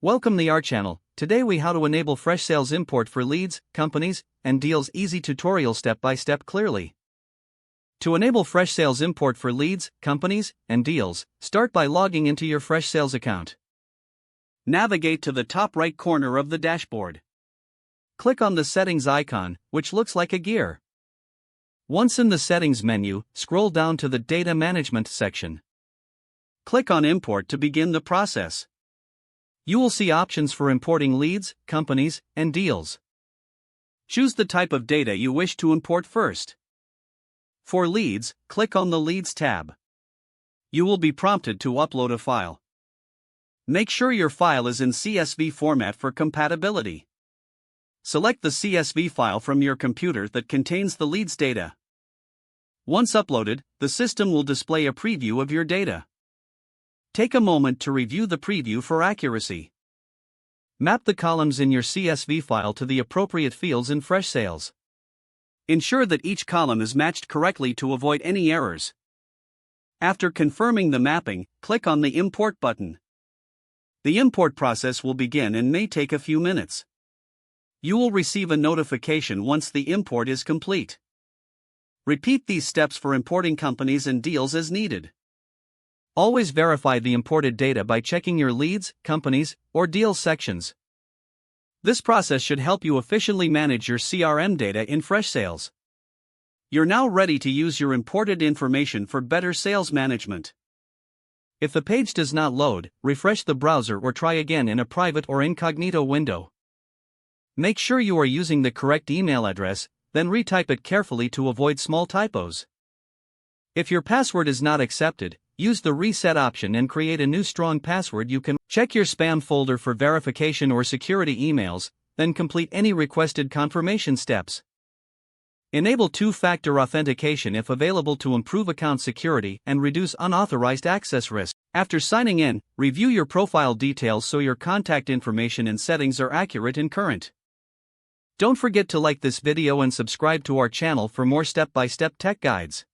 Welcome to our channel. Today we how to enable Freshsales import for leads, companies, and deals. Easy tutorial step by step clearly. To enable Freshsales import for leads, companies, and deals, start by logging into your Freshsales account. Navigate to the top right corner of the dashboard. Click on the settings icon, which looks like a gear. Once in the settings menu, scroll down to the data management section. Click on import to begin the process. You will see options for importing leads, companies, and deals. Choose the type of data you wish to import first. For leads, click on the Leads tab. You will be prompted to upload a file. Make sure your file is in CSV format for compatibility. Select the CSV file from your computer that contains the leads data. Once uploaded, the system will display a preview of your data. Take a moment to review the preview for accuracy. Map the columns in your CSV file to the appropriate fields in Freshsales. Ensure that each column is matched correctly to avoid any errors. After confirming the mapping, click on the Import button. The import process will begin and may take a few minutes. You will receive a notification once the import is complete. Repeat these steps for importing companies and deals as needed. Always verify the imported data by checking your leads, companies, or deals sections. This process should help you efficiently manage your CRM data in Freshsales. You're now ready to use your imported information for better sales management. If the page does not load, refresh the browser or try again in a private or incognito window. Make sure you are using the correct email address, then retype it carefully to avoid small typos. If your password is not accepted, use the reset option and create a new strong password. You can check your spam folder for verification or security emails, then complete any requested confirmation steps. Enable two-factor authentication if available to improve account security and reduce unauthorized access risk. After signing in, review your profile details so your contact information and settings are accurate and current. Don't forget to like this video and subscribe to our channel for more step-by-step tech guides.